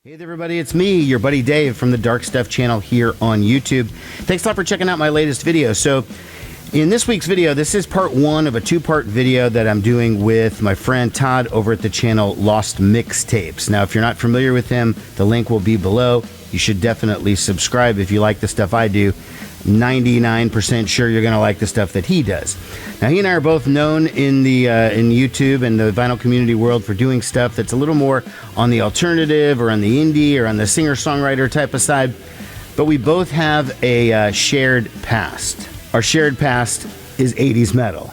Hey there, everybody, it's me, your buddy Dave from the Dark Stuff channel here on YouTube. Thanks a lot for checking out my latest video. So in this week's video, this is part one of a two-part video that I'm doing with my friend Todd over at the channel Lost Mixtapes. Now, if you're not familiar with him, the link will be below. You should definitely subscribe if you like the stuff I do. 99% sure you're going to like the stuff that he does. Now, he and I are both known in the in YouTube and the vinyl community world for doing stuff that's a little more on the alternative or on the indie or on the singer-songwriter type of side, but we both have a shared past. Our shared past is 80s metal.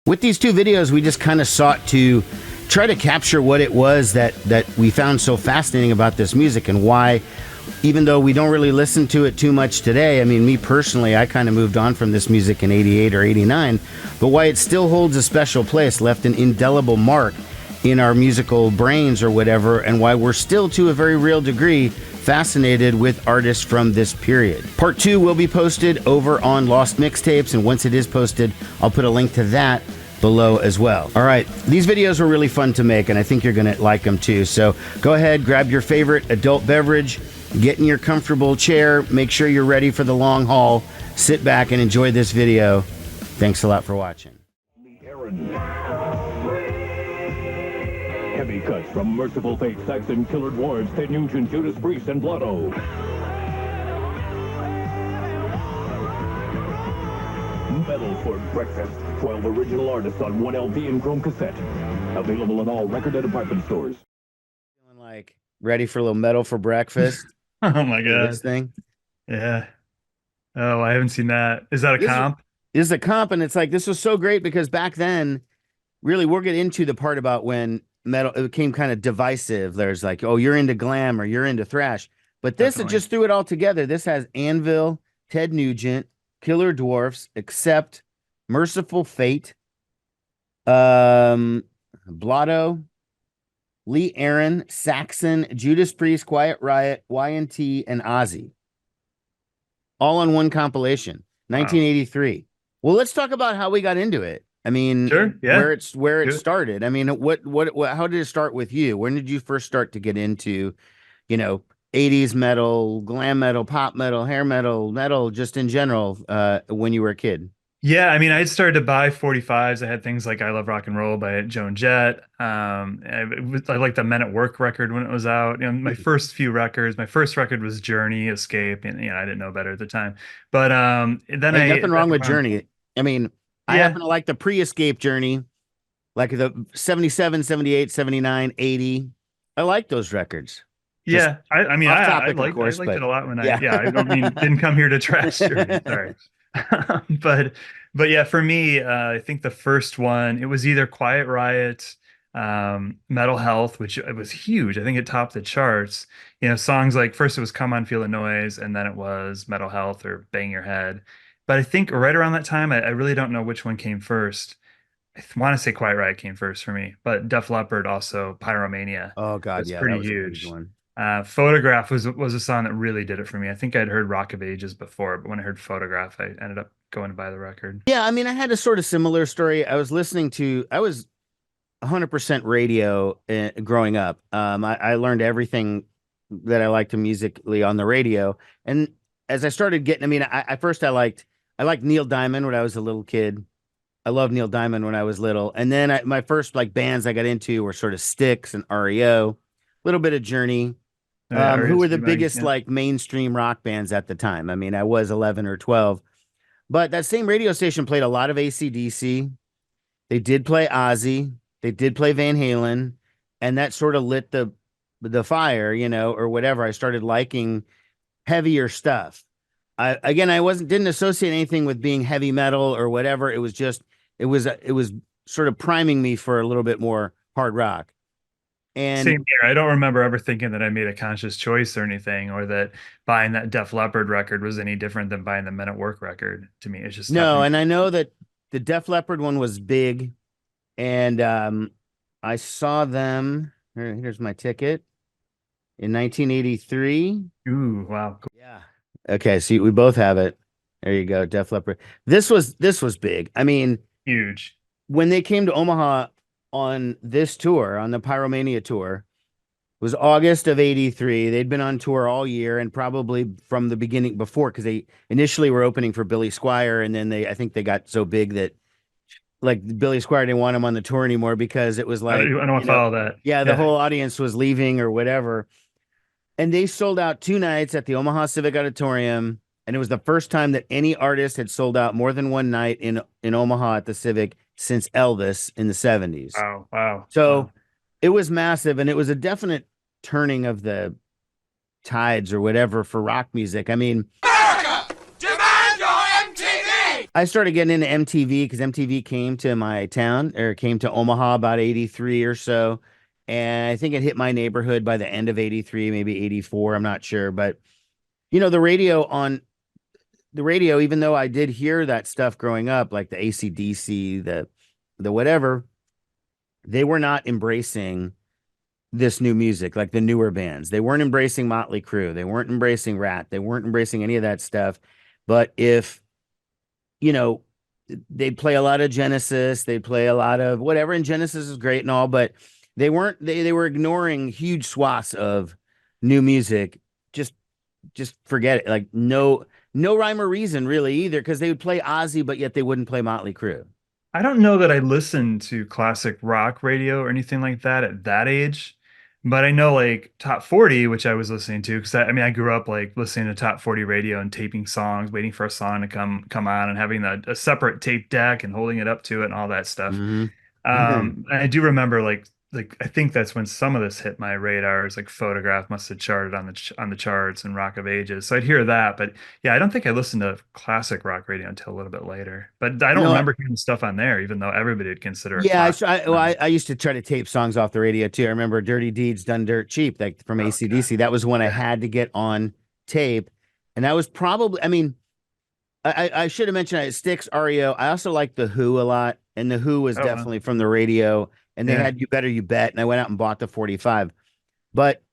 With these two videos, we just kind of sought to try to capture what it was that we found so fascinating about this music and why, even though we don't really listen to it too much today, I mean, me personally, I kind of moved on from this music in 88 or 89, but why it still holds a special place, left an indelible mark in our musical brains or whatever, and why we're still, to a very real degree, fascinated with artists from this period. Part two will be posted over on Lost Mixtapes, and once it is posted, I'll put a link to that below as well. All right, these videos were really fun to make, and I think you're gonna like them too. So go ahead, grab your favorite adult beverage, get in your comfortable chair, make sure you're ready for the long haul, sit back and enjoy this video. Thanks a lot for watching. Heavy cuts from Merciful Fate, Saxon, Killer Dwarves, Ted Nugent, Judas Priest, and Blotto. Metal for Breakfast. 12 original artists on 1 LP and chrome cassette. Available in all record and department stores. Feeling like ready for a little metal for breakfast? Oh my god. This thing? Yeah. Oh, I haven't seen that. Is that a comp? This is a comp, and it's like, this was so great because back then, really, we'll get into the part about when metal it became kind of divisive. There's like, oh, you're into glam or you're into thrash. But this, it just threw it all together. This has Anvil, Ted Nugent, Killer Dwarfs, Accept, Merciful Fate, Blotto, Lee Aaron, Saxon, Judas Priest, Quiet Riot, Y&T, and Ozzy. All on one compilation, 1983. Wow. Well, let's talk about how we got into it. I mean, sure, yeah. where it started. I mean, what how did it start with you? When did you first start to get into, 80s metal, glam metal, pop metal, hair metal, just in general, when you were a kid? Yeah, I mean, I started to buy 45s. I had things like I Love Rock and Roll by Joan Jett. I liked the Men at Work record when it was out. My first few records, my first record was Journey, Escape, and I didn't know better at the time. But then nothing wrong with Journey. I mean, I happen to like the pre-Escape Journey, like the 77, 78, 79, 80. I like those records. Yeah, I mean, I liked it a lot when I didn't come here to trash Journey. Sorry. but yeah, for me, I think the first one, it was either Quiet Riot, Metal Health, which it was huge. I think it topped the charts. Songs like, first it was Come On Feel the Noise, and then it was Metal Health or Bang Your Head. But I think right around that time, I really don't know which one came first. I want to say Quiet Riot came first for me, but Def Leppard also, Pyromania. Oh God, yeah, pretty that was huge. A huge one. Photograph was a song that really did it for me. I think I'd heard Rock of Ages before, but when I heard Photograph, I ended up going to buy the record. Yeah, I mean, I had a sort of similar story. I was 100% radio growing up. I learned everything that I liked musically on the radio. And as I started getting, I mean, I liked Neil Diamond when I was a little kid. I loved Neil Diamond when I was little. And then my first bands I got into were sort of Styx and REO, a little bit of Journey. Who were the biggest mainstream rock bands at the time? I mean, I was 11 or 12, but that same radio station played a lot of AC/DC. They did play Ozzy. They did play Van Halen, and that sort of lit the fire, or whatever. I started liking heavier stuff. I didn't associate anything with being heavy metal or whatever. It was just, it was sort of priming me for a little bit more hard rock. And same here. I don't remember ever thinking that I made a conscious choice or anything, or that buying that Def Leppard record was any different than buying the Men at Work record. To me, it's just no. And I know that the Def Leppard one was big, and I saw them. Here's my ticket. in 1983. Ooh, wow, cool. Yeah. Okay, see, we both have it. There you go, Def Leppard. This was big. I mean, Huge. when they came to Omaha on this tour, on the Pyromania tour, it was August of 83. They'd been on tour all year and probably from the beginning before, because they initially were opening for Billy Squire, and then I think they got so big that like Billy Squire didn't want him on the tour anymore because it was like, I don't want to follow that. yeah, the Yeah. whole audience was leaving or whatever. And they sold out 2 nights at the Omaha Civic Auditorium. And it was the first time that any artist had sold out more than one night in Omaha at the Civic since Elvis in the 70s. Wow, wow, So wow. it was massive, and it was a definite turning of the tides or whatever for rock music. I mean, America, demand your MTV! I started getting into MTV because MTV came to my town, or came to Omaha about 83 or so. And I think it hit my neighborhood by the end of 83, maybe 84. I'm not sure. But, the radio, even though I did hear that stuff growing up, like the AC/DC, the whatever, they were not embracing this new music, like the newer bands. They weren't embracing Motley Crue. They weren't embracing Ratt. They weren't embracing any of that stuff. But if, you know, they'd play a lot of Genesis, they'd play a lot of whatever, and Genesis is great and all, but they were ignoring huge swaths of new music. Just just forget it. Like no rhyme or reason really either, because they would play Ozzy, but yet they wouldn't play Motley Crue. I don't know that I listened to classic rock radio or anything like that at that age, but I know like Top 40, which I was listening to, because I mean I grew up like listening to Top 40 radio and taping songs, waiting for a song to come on and having a separate tape deck and holding it up to it and all that stuff. Hmm. And I do remember like I think that's when some of this hit my radar. Is like Photograph must have charted on the charts and Rock of Ages. So I'd hear that, but yeah, I don't think I listened to classic rock radio until a little bit later. But I don't No, remember hearing stuff on there, even though everybody would consider it yeah, classic. well, I used to try to tape songs off the radio too. I remember Dirty Deeds Done Dirt Cheap, like from Oh God, AC/DC. That was one I yeah, had to get on tape. And that was probably, I mean, I should have mentioned it, Styx, REO. I also like The Who a lot. And The Who was oh well, definitely from the radio. And they yeah. had You Better You Bet. And I went out and bought the 45. But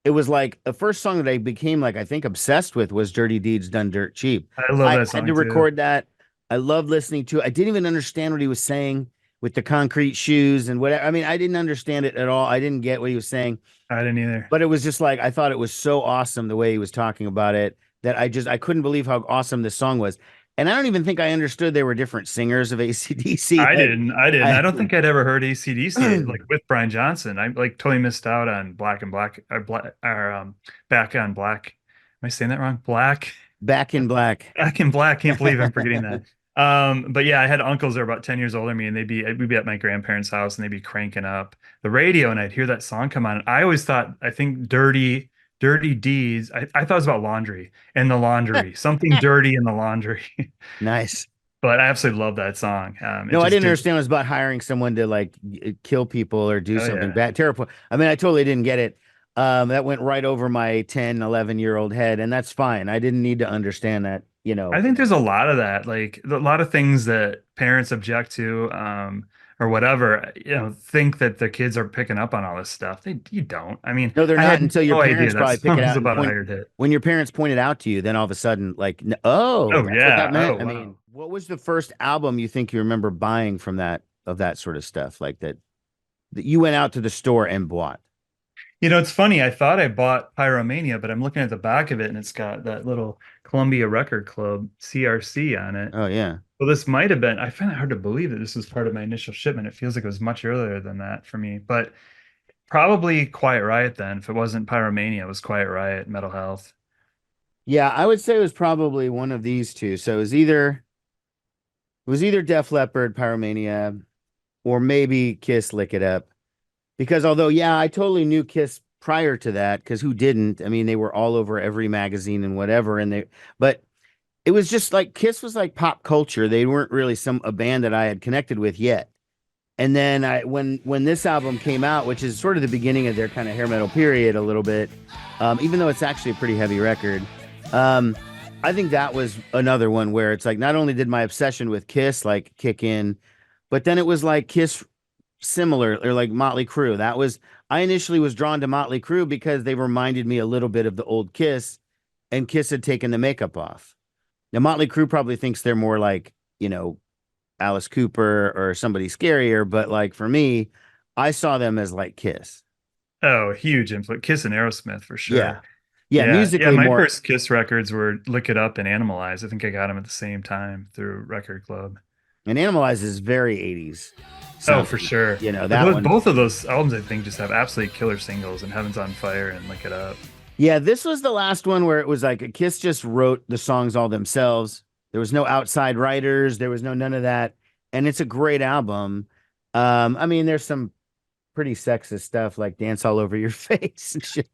it was like the first song that I became like, I think, obsessed with was Dirty Deeds Done Dirt Cheap. I love I that had song to too. record that. I loved listening to it. I didn't even understand what he was saying with the concrete shoes and whatever. I mean, I didn't understand it at all. I didn't get what he was saying, I didn't either. but it was just like I thought it was so awesome the way he was talking about it that I couldn't believe how awesome this song was. And I don't even think I understood there were different singers of AC/DC. I Like didn't. I didn't. I I don't think I'd ever heard AC/DC like with Brian Johnson. I like totally missed out on Black and Black or Black or Back on Black. Am I saying that wrong? Black. Back in Black. Back in Black. Can't believe I'm forgetting that. But yeah, I had uncles that were about 10 years older than me, and we'd be at my grandparents' house and they'd be cranking up the radio and I'd hear that song come on. I always thought, I think Dirty Deeds. I thought it was about laundry and the laundry, something dirty in the laundry. Nice. But I absolutely love that song. It No, I just didn't did. understand it was about hiring someone to like kill people or do Oh something yeah. bad, terrible. I mean, I totally didn't get it. That went right over my 10, 11-year-old head, and that's fine. I didn't need to understand that, I think there's a lot of that, like a lot of things that parents object to, or whatever, think that the kids are picking up on all this stuff. You don't. I mean, No, they're I not had until your no idea parents that probably pick song it was out and about a point. hired hit. When your parents point it out to you, then all of a sudden, like, oh, Oh that's what yeah. that Oh meant. I wow. mean, what was the first album you think you remember buying from that sort of stuff, like that you went out to the store and bought? It's funny. I thought I bought Pyromania, but I'm looking at the back of it and it's got that little Columbia Record Club CRC on it. Oh yeah. Well, this might have been, I find it hard to believe that this was part of my initial shipment. It feels like it was much earlier than that for me, but probably Quiet Riot then. If it wasn't Pyromania, it was Quiet Riot, Metal Health. Yeah, I would say it was probably one of these two. So it was either Def Leppard, Pyromania, or maybe Kiss Lick It Up. Because although, yeah, I totally knew Kiss prior to that, because who didn't? I mean, they were all over every magazine and whatever, but it was just like Kiss was like pop culture. They weren't really a band that I had connected with yet. And then when this album came out, which is sort of the beginning of their kind of hair metal period a little bit, even though it's actually a pretty heavy record, um, I think that was another one where it's like not only did my obsession with Kiss like kick in, but then it was like Kiss similar, or like Motley Crue. I initially was drawn to Motley Crue because they reminded me a little bit of the old Kiss, and Kiss had taken the makeup off. Now Motley Crue probably thinks they're more like, Alice Cooper or somebody scarier, but like for me, I saw them as like Kiss. Oh, huge influence. Kiss and Aerosmith for Yeah. sure. Yeah, Yeah. musically My more. first Kiss records were Lick It Up and Animalize. I think I got them at the same time through Record Club. And Animalize is very 80s Oh, for sounding. sure. But That one. both of those albums, I think, just have absolutely killer singles, and Heaven's on Fire and Lick It Up. Yeah, this was the last one where it was like Kiss just wrote the songs all themselves. There was no outside writers, there was none of that. And it's a great album. I mean, there's some pretty sexist stuff like Dance All Over Your Face and shit.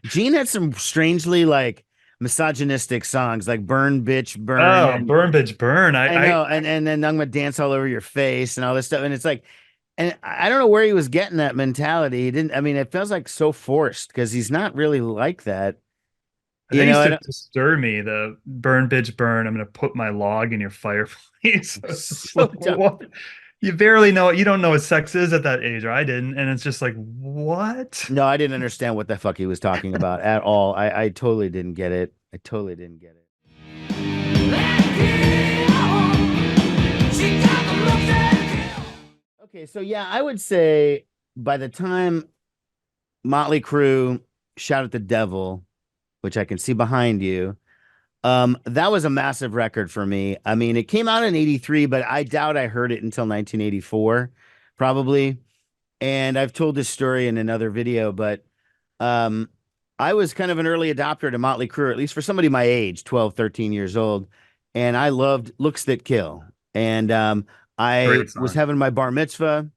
Gene had some strangely like misogynistic songs like Burn Bitch Burn, Oh, Burn Bitch Burn. I know, and then I'm gonna dance all over your face and all this stuff. And it's like, and I don't know where he was getting that mentality. He didn't, I mean, it feels like so forced because he's not really like that. That used to disturb me. The Burn Bitch Burn. I'm gonna put my log in your fireplace. So What? You barely know it. You don't know what sex is at that age, or I didn't. And it's just like, what? No, I didn't understand what the fuck he was talking about at all. I totally didn't get it. I totally didn't get it. Okay, so yeah, I would say by the time Motley Crue Shout at the Devil, which I can see behind you, that was a massive record for me. I mean, it came out in 83, but I doubt I heard it until 1984, probably. And I've told this story in another video, but I was kind of an early adopter to Motley Crue, at least for somebody my age, 12, 13 years old. And I loved Looks That Kill. And I was having my bar mitzvah,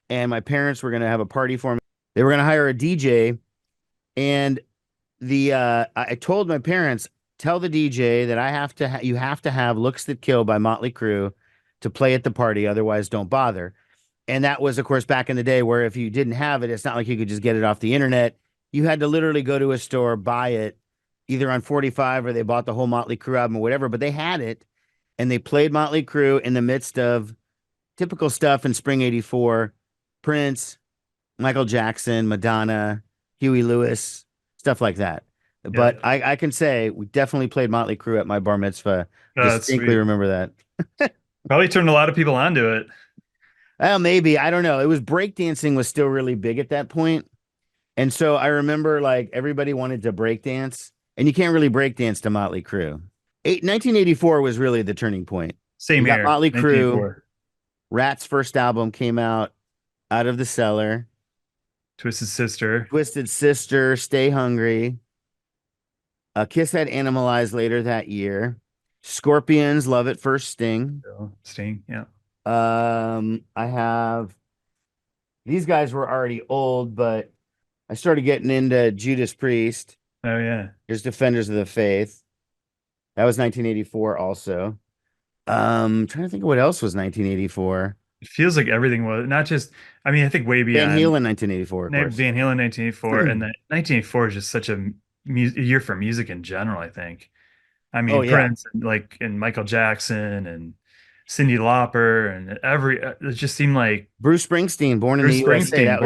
and my parents were going to have a party for me. They were going to hire a DJ. And I told my parents, tell the DJ that you have to have Looks That Kill by Motley Crue to play at the party. Otherwise, don't bother. And that was, of course, back in the day where if you didn't have it, it's not like you could just get it off the internet. You had to literally go to a store, buy it, either on 45 or they bought the whole Motley Crue album or whatever, but they had it. And they played Motley Crue in the midst of typical stuff in spring 84, Prince, Michael Jackson, Madonna, Huey Lewis, stuff like that. Yeah. But I can say we definitely played Motley Crue at my bar mitzvah. Distinctly remember that. Probably turned a lot of people onto it. Well, maybe. I don't know. It was breakdancing was still really big at that point. And so I remember like everybody wanted to breakdance, and you can't really breakdance to Motley Crue. 1984 was really the turning point. Same year. Motley Crue. Ratt's first album came out, Out of the Cellar. Twisted Sister, Stay Hungry. Kiss had Animalized later that year. Scorpions, Love at First Sting. Sting, yeah. I have, these guys were already old, but I started getting into Judas Priest. Oh yeah. Here's Defenders of the Faith. That was 1984 also. Trying to think of what else was 1984. It feels like everything was not just, I mean, I think way beyond. Van Halen 1984. Van Halen 1984. And then 1984 is just such a year for music in general, I think. I mean, Prince and Michael Jackson and Cyndi Lauper and it just seemed like Bruce Springsteen, Born in the USA. You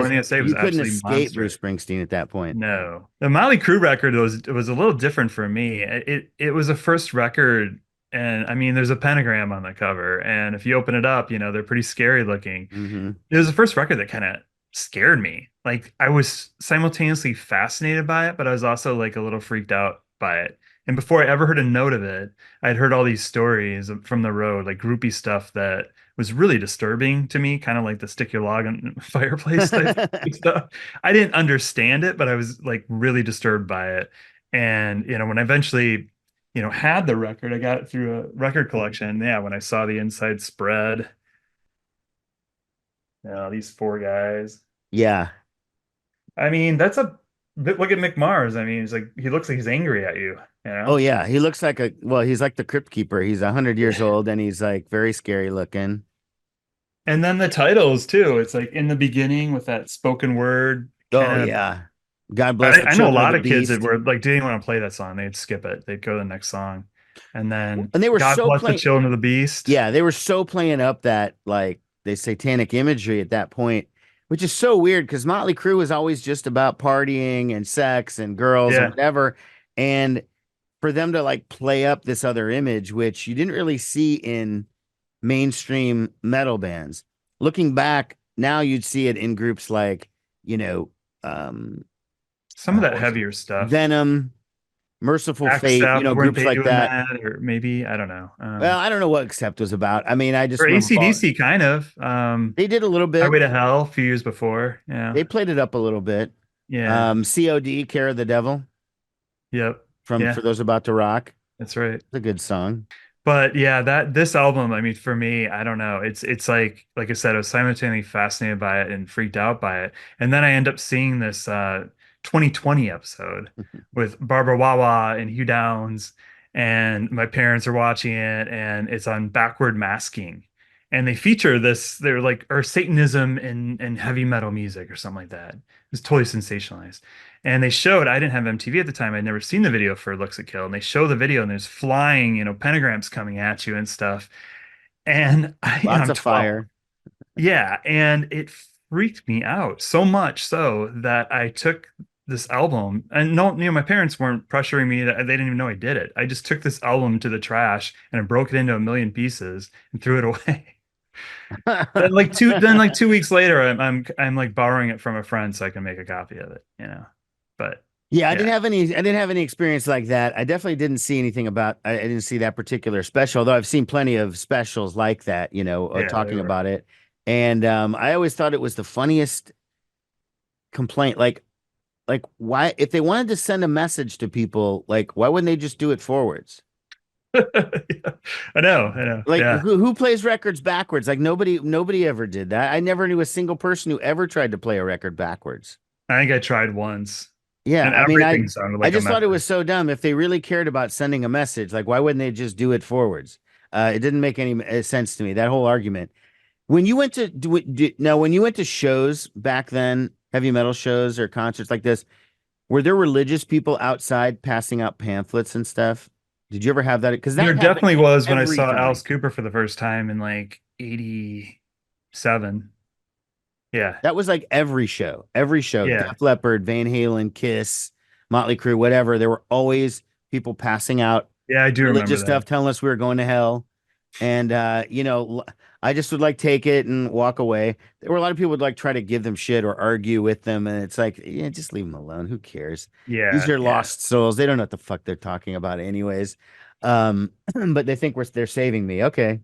couldn't escape Bruce Springsteen at that point. No, the Motley Crue record was a little different for me. It was a first record, and I mean, there's a pentagram on the cover, and if you open it up, they're pretty scary looking. Mm-hmm. It was the first record that kind of scared me. Like I was simultaneously fascinated by it, but I was also like a little freaked out by it. And before I ever heard a note of it, I'd heard all these stories from the road, like groupie stuff that was really disturbing to me, kind of like the stick your log on the fireplace type stuff. I didn't understand it, but I was like really disturbed by it. And, when I eventually, had the record, I got it through a record collection. Yeah, when I saw the inside spread, these four guys. Yeah. I mean, that's a bit, look at Mick Mars. I mean, he looks like he's angry at you. Oh yeah, he looks like he's like the Crypt Keeper. He's 100 years old and he's like very scary looking. And then the titles too. It's like in the beginning with that spoken word. Oh yeah. God bless. I know a lot of kids that were like didn't want to play that song. They'd skip it. They'd go to the next song. And they were God bless the children of the beast. Yeah, they were so playing up that like the satanic imagery at that point, which is so weird because Motley Crue was always just about partying and sex and girls and Yeah. whatever. And for them to like play up this other image, which you didn't really see in mainstream metal bands. Looking back, now you'd see it in groups like, you know, um, Some of that what was it? heavier stuff. Venom, Merciful Fate, Accept, weren't groups they like doing that. that? Or maybe, I don't know. Well, I don't know what Accept was about. I mean, I just Or remember AC/DC kind of. they did a little bit. Highway to Hell a few years before. Yeah. They played it up a little bit. Yeah. COD, Care of the Devil, Yep. from Yeah, For Those About to Rock. that's right. It's a good song. But yeah, that this album, I mean, for me, I don't know. It's like I said, I was simultaneously fascinated by it and freaked out by it. And then I end up seeing this 2020 episode with Barbara Wawa and Hugh Downs, and my parents are watching it, and it's on backward masking. And they feature this, they're like, or Satanism in heavy metal music or something like that. It's totally sensationalized. And they showed, I didn't have MTV at the time. I'd never seen the video for Looks at Kill. And they show the video and there's flying, pentagrams coming at you and stuff. And Lots I'm of 12. fire. Yeah. And it freaked me out so much so that I took this album and no, my parents weren't pressuring me that they didn't even know I did it. I just took this album to the trash and I broke it into a million pieces and threw it away. Then like 2 weeks later, I'm like borrowing it from a friend so I can make a copy of it. But Yeah, yeah, I didn't have any experience like that. I definitely didn't see anything about I didn't see that particular special, although I've seen plenty of specials like that, yeah, they talking were. about it. And I always thought it was the funniest complaint. Like why if they wanted to send a message to people, like why wouldn't they just do it forwards? Yeah, I know. Like Yeah, who plays records backwards? Like nobody ever did that. I never knew a single person who ever tried to play a record backwards. I think I tried once, Yeah, and I mean, everything sounded I like a just thought it method. was so dumb. If they really cared about sending a message, like why wouldn't they just do it forwards? It didn't make any sense to me. That whole argument. When you went to now, when you went to shows back then, heavy metal shows or concerts like this, were there religious people outside passing out pamphlets and stuff? Did you ever have that? Because There that happened definitely was when I every saw time. Alice Cooper for the first time in like '87. Yeah, That was like every show, every show. yeah, Def Leppard, Van Halen, Kiss, Motley Crue, whatever. There were always people passing out yeah. I do remember religious that. stuff, telling us we were going to hell. And I just would like take it and walk away. There were a lot of people would like try to give them shit or argue with them, and it's like, yeah, just leave them alone. Who cares? These Yeah, are yeah, lost souls. They don't know what the fuck they're talking about, anyways. But they think they're saving me. Okay,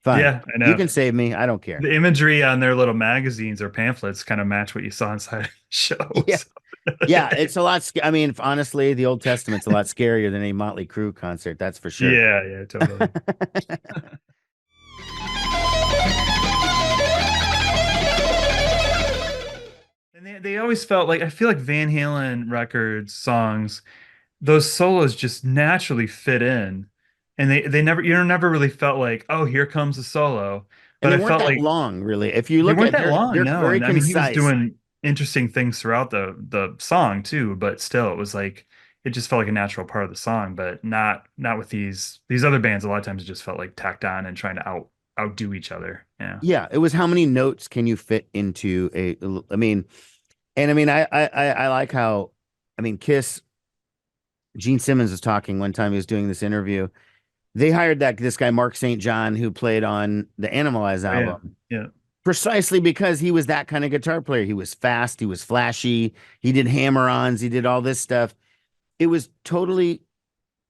fine. yeah. I You know. can save me. I don't care. The imagery on their little magazines or pamphlets kind of match what you saw inside Yeah, shows. yeah. It's a lot. I mean, honestly, the Old Testament's a lot scarier than a Motley Crue concert. That's for sure. Yeah, yeah, totally. And they always felt like I feel like Van Halen records songs, those solos just naturally fit in. And they never never really felt like, oh, here comes a solo. And But they I weren't felt that like long, really. If you they look weren't at that long, they're no. very And I mean he was concise. doing interesting things throughout the song too, but still it was like it just felt like a natural part of the song, but not with these other bands. A lot of times it just felt like tacked on and trying to outdo each other. Yeah. Yeah, it was how many notes can you fit into a I mean, and I mean I like how I mean Kiss, Gene Simmons was talking one time he was doing this interview. They hired this guy Mark St. John who played on the Animalize Oh, yeah. album Yeah. precisely because he was that kind of guitar player. He was fast, he was flashy, he did hammer-ons, he did all this stuff. It was totally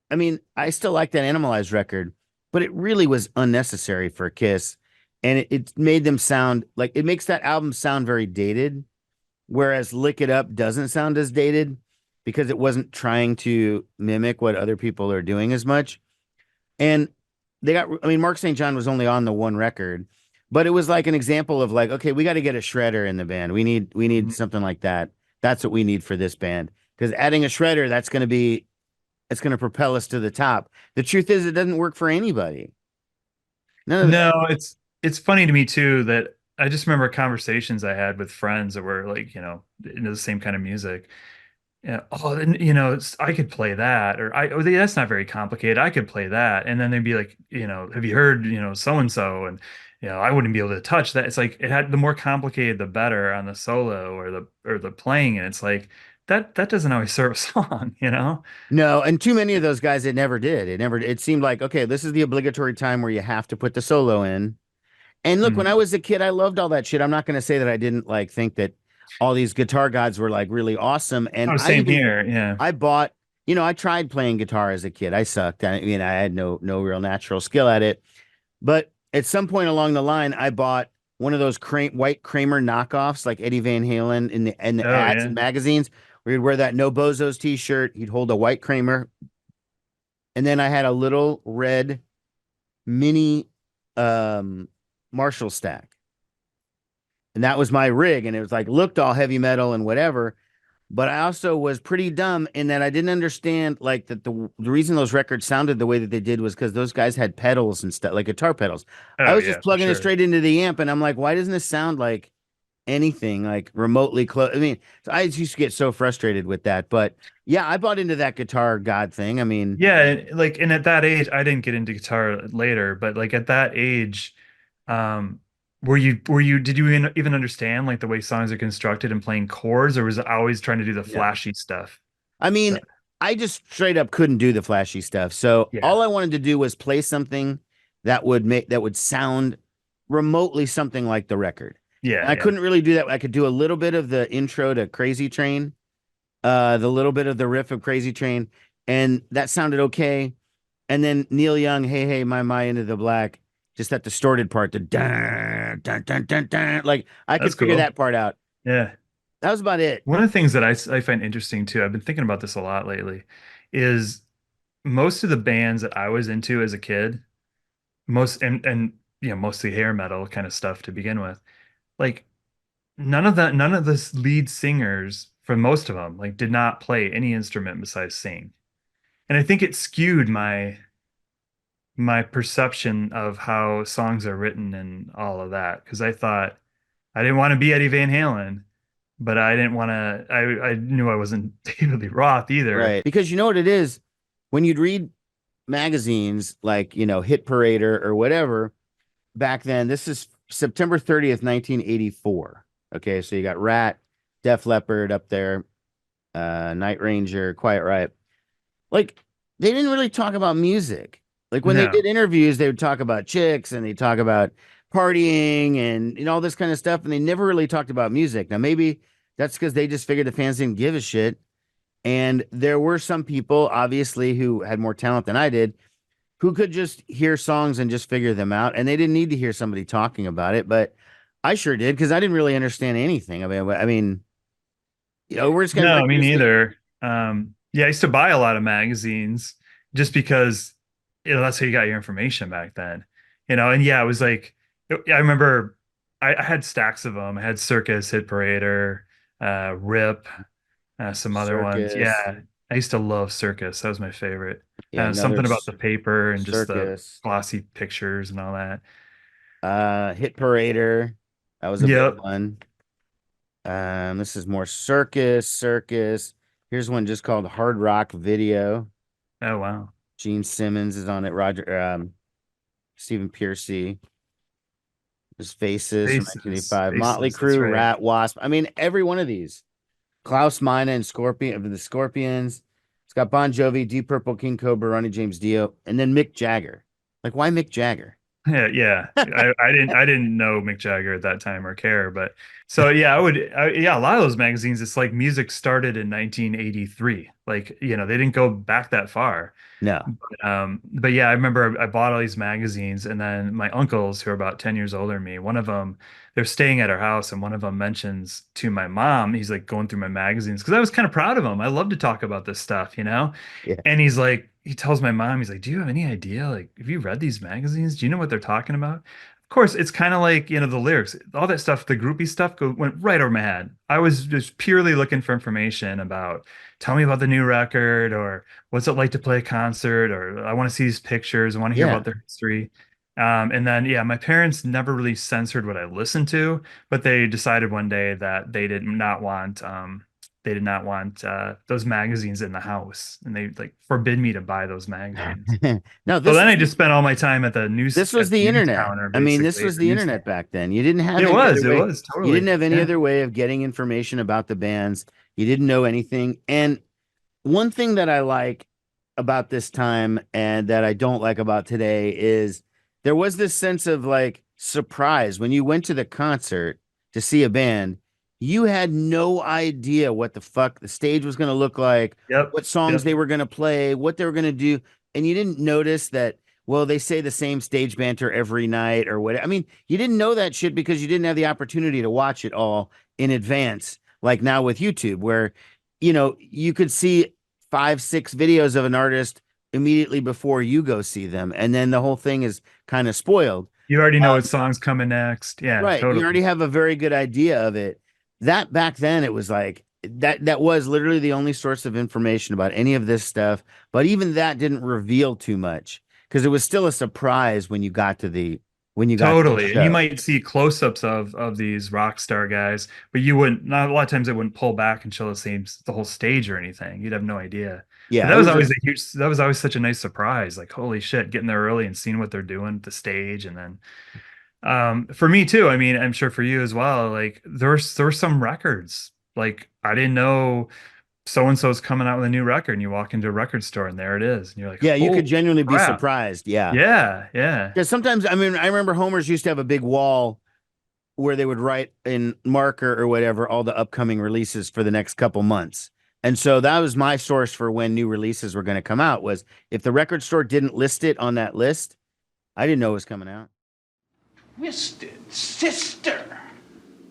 I mean, I still like that Animalize record, but it really was unnecessary for Kiss. And it made them sound like it makes that album sound very dated, whereas Lick It Up doesn't sound as dated because it wasn't trying to mimic what other people are doing as much. And I mean, Mark St. John was only on the one record, but it was like an example of like, okay, we got to get a shredder in the band. We need Mhm. something like that. That's what we need for this band. Because adding a shredder, it's going to propel us to the top. The truth is, it doesn't work for anybody. None of No, it's funny to me too that I just remember conversations I had with friends that were like, into the same kind of music. Yeah. Oh, and I could play that, or that's not very complicated. I could play that, and then they'd be like, have you heard, so and so, I wouldn't be able to touch that. It's like it had the more complicated the better on the solo or the playing, and it's like that doesn't always serve a song, you know? No, and too many of those guys, it never did. It seemed like, okay, this is the obligatory time where you have to put the solo in. And look, when I Mhm. was a kid, I loved all that shit. I'm not going to say that I didn't like think that all these guitar gods were like really awesome. And Oh, same here. Yeah. I bought, I tried playing guitar as a kid. I sucked. I mean, I had no real natural skill at it. But at some point along the line, I bought one of those white Kramer knockoffs, like Eddie Van Halen in the Oh ads yeah. and magazines, where he'd wear that No Bozos t-shirt. He'd hold a white Kramer, and then I had a little red mini um, Marshall stack, and that was my rig. And it was like looked all heavy metal and whatever. But I also was pretty dumb in that I didn't understand like that the reason those records sounded the way that they did was because those guys had pedals and stuff like guitar pedals. I Oh was just yeah, for plugging it sure. straight into the amp, and I'm like, why doesn't this sound like anything like remotely close? I mean, so I used to get so frustrated with that. But yeah, I bought into that guitar god thing. I mean, Yeah, like and at that age, I didn't get into guitar later, but like at that age, um, were you did you even understand like the way songs are constructed and playing chords, or was it always trying to do the no. flashy stuff? I mean, That- I just straight up couldn't do the flashy stuff. So yeah, all I wanted to do was play something that would sound remotely something like the record. And yeah, I yeah. couldn't really do that. I could do a little bit of the intro to Crazy Train, the little bit of the riff of Crazy Train, and that sounded okay. And then Neil Young, Hey Hey My Into the Black, just that distorted part, the dun dun dun dun dun. Like I That's could figure cool. that part out. Yeah. That was about it. One of the things that I find interesting too, I've been thinking about this a lot lately, is most of the bands that I was into as a kid, and mostly hair metal kind of stuff to begin with. Like none of the lead singers for most of them like did not play any instrument besides sing. And I think it skewed my perception of how songs are written and all of that because I thought I didn't want to be Eddie Van Halen, but I didn't want to I knew I wasn't David Lee Roth either. Right. Because you know what it is? When you'd read magazines like, Hit Parade or whatever back then, this is September 30th, 1984. Okay. So you got Rat, Def Leppard up there, Night Ranger, Quiet Riot. Like they didn't really talk about music. Like when they did No. interviews, they would talk about chicks and they talk about partying and all this kind of stuff. And they never really talked about music. Now, maybe that's because they just figured the fans didn't give a shit. And there were some people, obviously, who had more talent than I did, who could just hear songs and just figure them out. And they didn't need to hear somebody talking about it. But I sure did because I didn't really understand anything. I mean, we're just gonna No, like me we're just gonna, neither. Yeah, I used to buy a lot of magazines just because that's how you got your information back then. And yeah, it was like I remember I had stacks of them. I had Circus, Hit Parader, Rip, some other ones. Circus. Yeah, I used to love Circus. That was my favorite. Yeah, another Something about the paper and just the circus. glossy pictures and all that. Hit Parader. That was a big Yep. one. This is more circus. Here's one just called Hard Rock Video. Oh wow. Gene Simmons is on it. Roger, Stephen Piercy. His Faces from Faces, 1985. Motley faces. That's Crue, right. Rat, Wasp. I mean, every one of these. Klaus Meine and Scorpion of the Scorpions. It's got Bon Jovi, Deep Purple, King Cobra, Ronnie James Dio, and then Mick Jagger. Like, why Mick Jagger? Yeah, yeah. I didn't know Mick Jagger at that time or care, but so yeah, yeah, a lot of those magazines, it's like music started in 1983. Like, they didn't go back that far. No. But yeah, I remember I bought all these magazines, and then my uncles, who are about 10 years older than me, one of them, they're staying at our house, and one of them mentions to my mom, he's like going through my magazines because I was kind of proud of him. I love to talk about this stuff. Yeah. And he's like, he tells my mom, he's like, "Do you have any idea? Like, have you read these magazines? Do you know what they're talking about?" Of course, it's kind of like, the lyrics, all that stuff, the groupie stuff went right over my head. I was just purely looking for information about, tell me about the new record, or what's it like to play a concert, or I want to see these pictures, I want to hear Yeah. about their history. And then, yeah, my parents never really censored what I listened to, but they decided one day that they did not want they did not want those magazines in the house, and they like forbid me to buy those magazines. No, So then I just spent all my time at the this was the news internet. counter, I mean, this basically, was or the news internet stand. back then. You didn't have It any was, other it way. was You didn't totally. have any Yeah. other way of getting information about the bands. You didn't know anything. And one thing that I like about this time and that I don't like about today is there was this sense of like surprise when you went to the concert to see a band. You had no idea what the fuck the stage was going to look like, Yep. what songs Yep. they were going to play, what they were going to do. And you didn't notice that, well, they say the same stage banter every night or what. I mean, you didn't know that shit because you didn't have the opportunity to watch it all in advance, like now with YouTube, where, you could see 5, 6 videos of an artist immediately before you go see them. And then the whole thing is kind of spoiled. You already know Um, what song's coming next. Yeah, right. You totally. already have a very good idea of it. That back then it was like that was literally the only source of information about any of this stuff. But even that didn't reveal too much because it was still a surprise when you got to the Totally. And you show. might see close-ups of these rock star guys, but you wouldn't, not a lot of times it wouldn't pull back and show the whole stage or anything. You'd have no idea. But Yeah, that it was was always just that was always such a nice surprise. Like, holy shit, getting there early and seeing what they're doing at the stage. And then for me too, I mean, I'm sure for you as well, like there's some records. Like I didn't know so and so's coming out with a new record, and you walk into a record store and there it is. And you're like, yeah, you holy could genuinely be crap. surprised. Yeah. Yeah, yeah. Because sometimes, I mean, I remember Homer's used to have a big wall where they would write in marker or whatever all the upcoming releases for the next couple months. And so that was my source for when new releases were going to come out was if the record store didn't list it on that list, I didn't know it was coming out. Twisted Sister.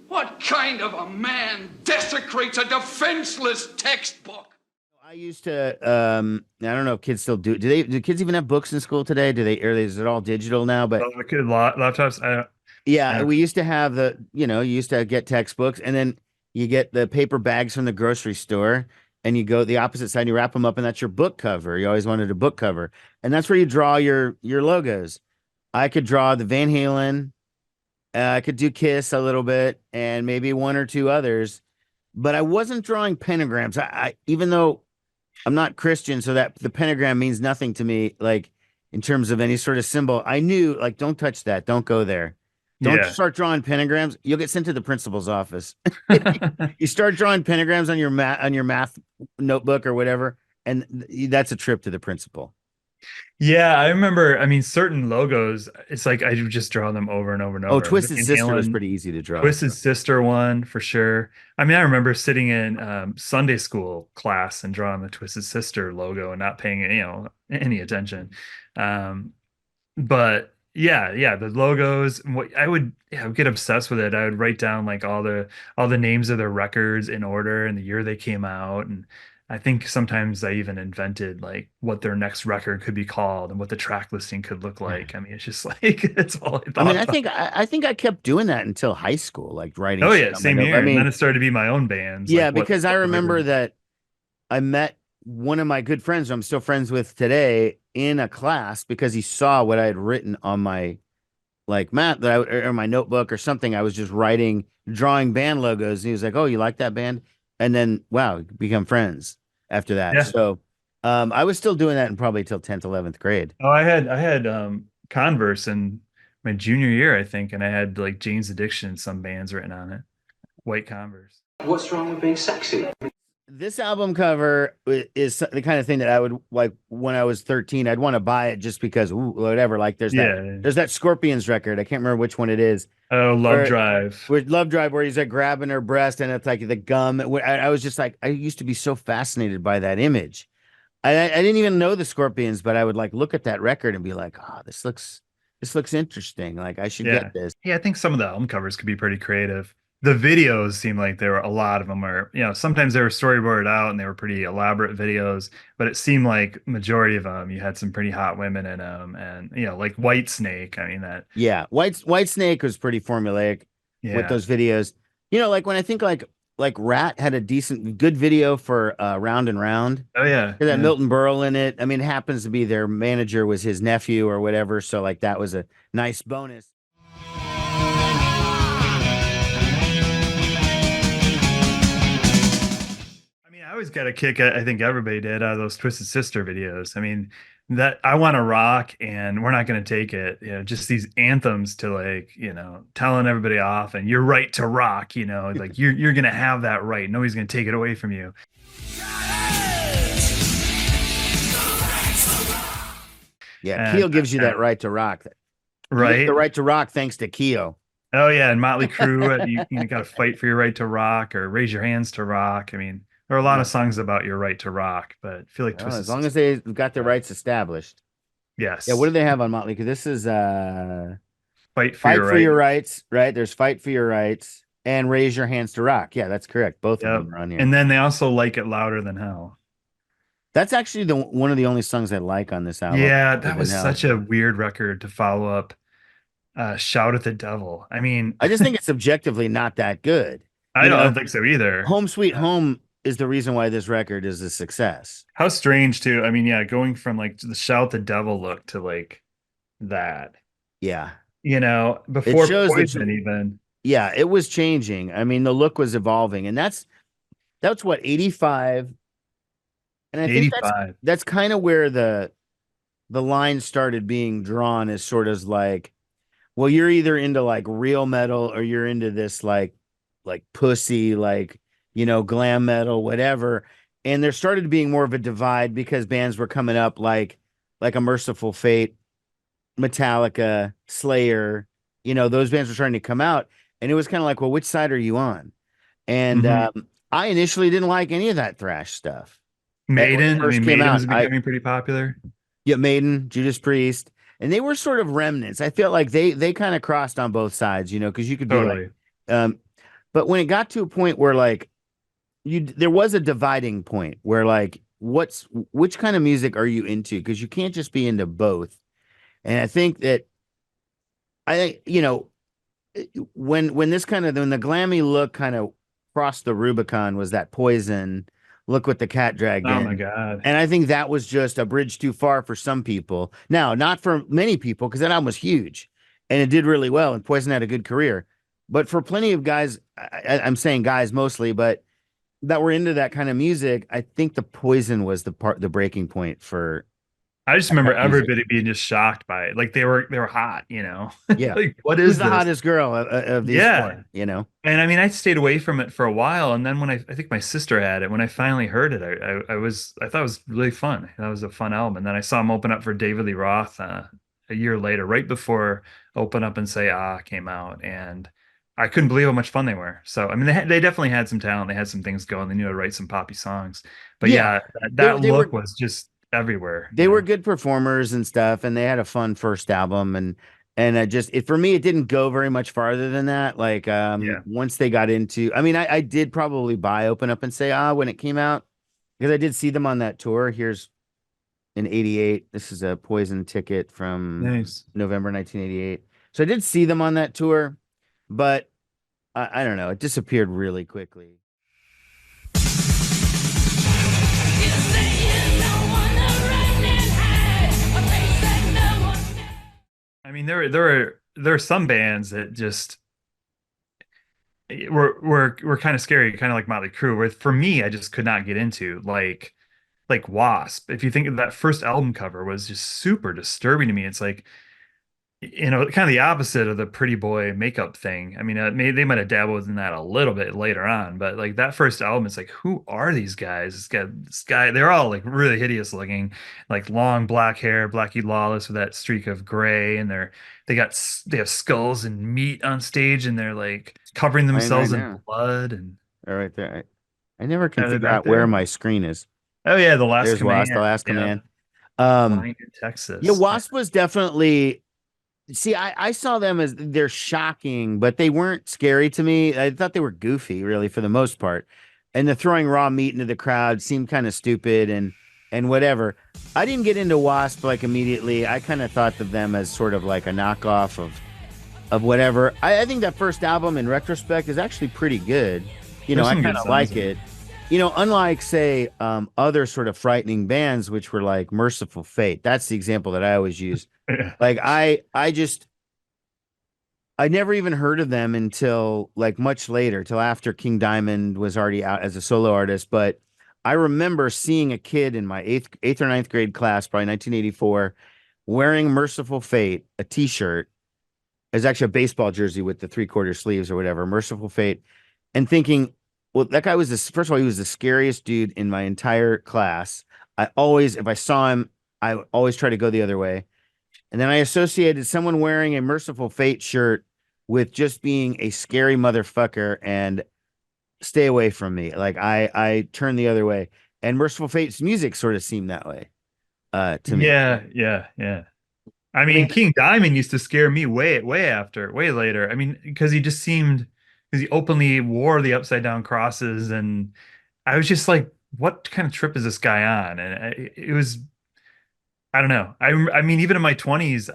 What kind of a man desecrates a defenseless textbook? I used to I don't know if kids still do kids even have books in school today? Or is it all digital now? But Laptops. yeah, we used to have you used to get textbooks and then you get the paper bags from the grocery store and you go the opposite side and you wrap them up and that's your book cover. You always wanted a book cover. And that's where you draw your logos. I could draw the Van Halen, I could do Kiss a little bit and maybe one or two others, but I wasn't drawing pentagrams. I even though I'm not Christian, so that the pentagram means nothing to me, like in terms of any sort of symbol. I knew, like, don't touch that. Don't go there. Don't Yeah. start drawing pentagrams. You'll get sent to the principal's office. You start drawing pentagrams on your math notebook or whatever, and that's a trip to the principal. Yeah, I remember. I mean, certain logos, it's like I would just draw them over and over and over. Oh, Twisted Van Sister was Halen, pretty easy to draw. Twisted Sister one for sure. I mean, I remember sitting in Sunday school class and drawing the Twisted Sister logo and not paying any attention. But yeah, the logos. What I would get obsessed with it. I would write down like all the names of their records in order and the year they came out, and I think sometimes I even invented like what their next record could be called and what the track listing could look like. I mean, it's just like it's all I thought I mean, about. I think I kept doing that until high school, like writing. Oh shit yeah, on my same note- here. I mean, And then it started to be my own bands. yeah, like because I what the remember record- that I met one of my good friends who I'm still friends with today in a class because he saw what I had written on my like math or my notebook or something. I was just drawing band logos. And he was like, "Oh, you like that band?" And then, wow, become friends after that. Yeah. So I was still doing that in probably till 10th, 11th grade. Oh, I had Converse in my junior year, I think, and I had like Jane's Addiction, some bands written on it. White Converse. What's wrong with being sexy? This album cover is the kind of thing that I would like when I was 13. I'd want to buy it just because, ooh, whatever. Like there's that Scorpions record. I can't remember which one it is. Oh, Love Drive. With Love Drive, where he's like grabbing her breast and it's like the gum. I was just like, I used to be so fascinated by that image. I didn't even know the Scorpions, but I would like look at that record and be like, oh, this looks interesting. Like I should get this. Yeah, I think some of the album covers could be pretty creative. The videos seem like there were a lot of them were, sometimes they were storyboarded out and they were pretty elaborate videos, but it seemed like majority of them, you had some pretty hot women in them and, like White Snake. I mean that. Yeah. White Snake was pretty formulaic with those videos. Like when I think like Ratt had a good video for Round and Round. Oh yeah. It had Milton Berle in it. I mean, it happens to be their manager was his nephew or whatever. So like that was a nice bonus. always got a kick, I think everybody did, out of those Twisted Sister videos. I mean, that I Want to Rock and We're Not Gonna Take It, just these anthems to, like, telling everybody off, and your right to rock, like you're gonna have that right. Nobody's gonna take it away from you. Yeah, Keel gives you that right to rock. Right? The right to rock thanks to Keel. Oh yeah, and Mötley Crüe, you got to fight for your right to rock, or raise your hands to rock. I mean, there are a lot of songs about your right to rock, but I feel like as long as they've got their rights established. Yes. Yeah. What do they have on Mötley? Because this is fight for your rights, right? There's Fight for Your Rights and Raise Your Hands to Rock. Yeah, that's correct. Both of them are on here. And then they also Like It Louder Than Hell. That's actually one of the only songs I like on this album. Yeah, that was such a weird record to follow up Shout at the Devil. I mean, I just think it's objectively not that good. I don't think so either. Home Sweet Home is the reason why this record is a success. How strange too. I mean, yeah, going from like the Shout the Devil look to like that. Yeah. Before Poison even. Yeah, it was changing. I mean, the look was evolving, and that's what, 85. And I think that's kind of where the line started being drawn, as sort of like, well, you're either into like real metal or you're into this like pussy, like, glam metal, whatever. And there started being more of a divide because bands were coming up like a Merciful Fate, Metallica, Slayer, those bands were starting to come out, and it was kind of like, well, which side are you on? And I initially didn't like any of that thrash stuff. Maiden was becoming pretty popular. Yeah, Maiden, Judas Priest, and they were sort of remnants. I feel like they kind of crossed on both sides, because you could be like, but when it got to a point where like there was a dividing point where like, which kind of music are you into? Because you can't just be into both. And I think that when the glammy look kind of crossed the Rubicon was that Poison, Look What the Cat Dragged In. Oh my God. And I think that was just a bridge too far for some people. Now, not for many people, because that album was huge and it did really well, and Poison had a good career. But for plenty of guys, I'm saying guys mostly, but that were into that kind of music, I think the Poison was the breaking point for. I just remember everybody being just shocked by it. Like they were hot, Yeah. Like, what is the hottest girl of these four, And I mean, I stayed away from it for a while, and then when I think my sister had it, when I finally heard it, I thought it was really fun. That was a fun album. And then I saw him open up for David Lee Roth a year later, right before Open Up and Say Ah came out, and I couldn't believe how much fun they were. So I mean, they definitely had some talent. They had some things going. They knew how to write some poppy songs. But that look was just everywhere. They were good performers and stuff, and they had a fun first album, and for me, it didn't go very much farther than that. Like once they got into, I mean, I did probably buy Open Up and Say Ah when it came out, because I did see them on that tour. Here's in 88. This is a Poison ticket from November 1988. So I did see them on that tour, but I don't know, it disappeared really quickly. I mean, there are some bands that just were kind of scary, kind of like Mötley Crüe, where for me, I just could not get into, like Wasp. If you think of that first album cover, was just super disturbing to me. It's like, kind of the opposite of the pretty boy makeup thing. I mean, they might have dabbled in that a little bit later on, but like that first album, it's like, who are these guys? This guy, they're all like really hideous looking, like long black hair, Blackie Lawless with that streak of gray, and they have skulls and meat on stage, and they're like covering themselves in blood. And all right there, I never can figure out where my screen is. Oh yeah, The Last Command. Wasp, The Last Command. In Texas. Yeah, Wasp was definitely. See, I saw them as, they're shocking, but they weren't scary to me. I thought they were goofy, really, for the most part. And the throwing raw meat into the crowd seemed kind of stupid and whatever. I didn't get into Wasp like immediately. I kind of thought of them as sort of like a knockoff of whatever. I think that first album, in retrospect, is actually pretty good. I kind of like it. Unlike, say, other sort of frightening bands, which were like Merciful Fate. That's the example that I always use. Like, I never even heard of them until like much later, till after King Diamond was already out as a solo artist. But I remember seeing a kid in my eighth or ninth grade class, probably 1984, wearing Merciful Fate, a T-shirt. It was actually a baseball jersey with the 3/4 sleeves or whatever, Merciful Fate, and thinking, well, that guy was this. First of all, he was the scariest dude in my entire class. I always, if I saw him, I always try to go the other way. And then I associated someone wearing a Merciful Fate shirt with just being a scary motherfucker and stay away from me. Like I turned the other way. And Merciful Fate's music sort of seemed that way to me. Yeah. I mean, King Diamond used to scare me way later. I mean, because he openly wore the upside down crosses, and I was just like, what kind of trip is this guy on? And it was, I don't know. I mean, even in my 20s,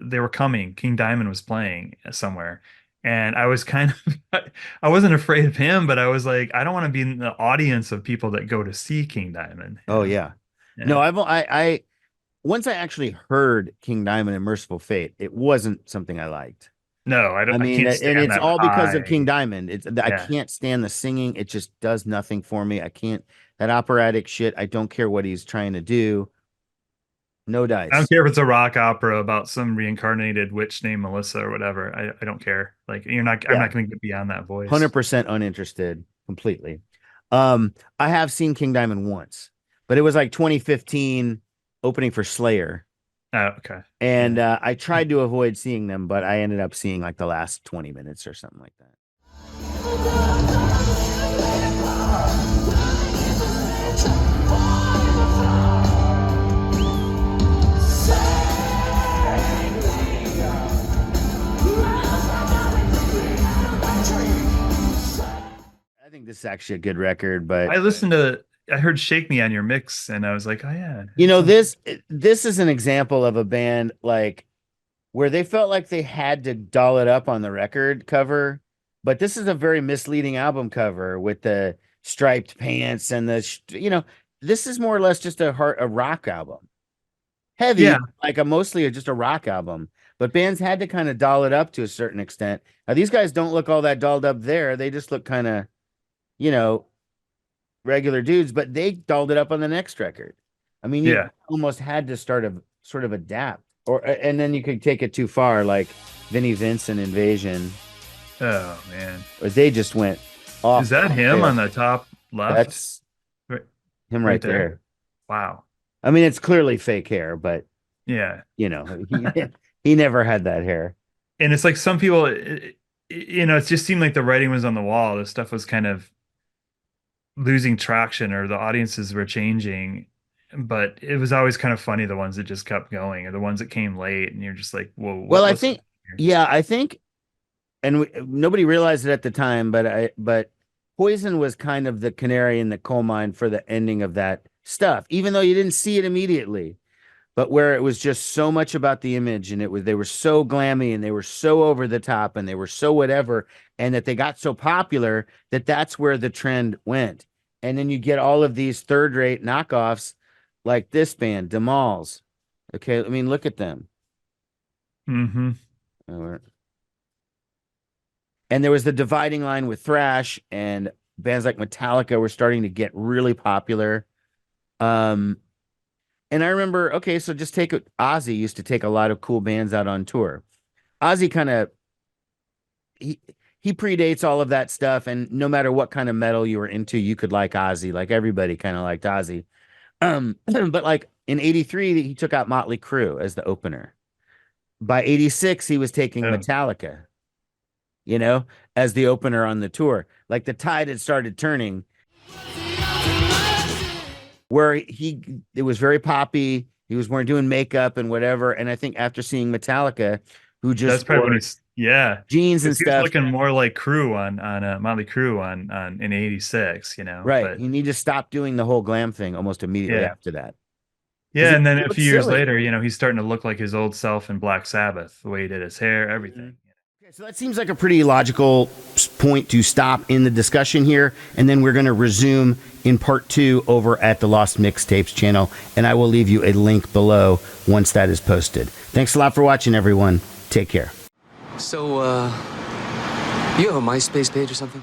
they were coming. King Diamond was playing somewhere. And I was kind of, I wasn't afraid of him, but I was like, I don't want to be in the audience of people that go to see King Diamond. Oh, yeah. No, I once I actually heard King Diamond and Merciful Fate, it wasn't something I liked. No, I don't. I mean, can't stand and it's that all because of high. King Diamond. I can't stand the singing. It just does nothing for me. I can't, that operatic shit. I don't care what he's trying to do. No dice. I don't care if it's a rock opera about some reincarnated witch named Melissa or whatever. I don't care. Like I'm not going to get beyond that voice. 100% uninterested completely. I have seen King Diamond once, but it was like 2015 opening for Slayer. Oh, okay. And I tried to avoid seeing them, but I ended up seeing like the last 20 minutes or something like that. I think this is actually a good record, but I heard Shake Me on your mix, and I was like, oh yeah. You know, this is an example of a band like where they felt like they had to doll it up on the record cover, but this is a very misleading album cover with the striped pants and this is more or less just a rock album. Heavy, like mostly just a rock album, but bands had to kind of doll it up to a certain extent. Now these guys don't look all that dolled up there. They just look kind of, regular dudes, but they dolled it up on the next record. I mean, you almost had to sort of adapt, and then you could take it too far, like Vinnie Vincent Invasion. Oh man, or they just went off. Is that him on the top left? That's him right there. Wow. I mean, it's clearly fake hair, but yeah, he never had that hair. And it's like some people, it just seemed like the writing was on the wall. The stuff was kind of losing traction, or the audiences were changing, but it was always kind of funny, the ones that just kept going, or the ones that came late, and you're just like, whoa. Well, I think, and nobody realized it at the time, but Poison was kind of the canary in the coal mine for the ending of that stuff, even though you didn't see it immediately, but where it was just so much about the image, and they were so glammy, and they were so over the top, and they were so whatever, and that they got so popular that's where the trend went. And then you get all of these third-rate knockoffs like this band, Demals. Okay, I mean, look at them. Mm-hmm. And there was the dividing line with thrash, and bands like Metallica were starting to get really popular. And I remember, okay, so just take it. Ozzy used to take a lot of cool bands out on tour. Ozzy kind of, he predates all of that stuff, and no matter what kind of metal you were into, you could like Ozzy. Like everybody kind of liked Ozzy. But like in '83, he took out Mötley Crüe as the opener. By '86, he was taking Metallica, as the opener on the tour. Like the tide had started turning, where it was very poppy. He was more doing makeup and whatever. And I think after seeing Metallica, who just that's probably when jeans and stuff, looking more like Crüe on Mötley Crüe on in '86, right? But, he just stopped doing the whole glam thing almost immediately after that. Yeah, and then a few years later, he's starting to look like his old self in Black Sabbath, the way he did his hair, everything. Okay, so that seems like a pretty logical point to stop in the discussion here, and then we're going to resume in part 2 over at the Lost Mixtapes channel, and I will leave you a link below once that is posted. Thanks a lot for watching, everyone. Take care. So, you have a MySpace page or something?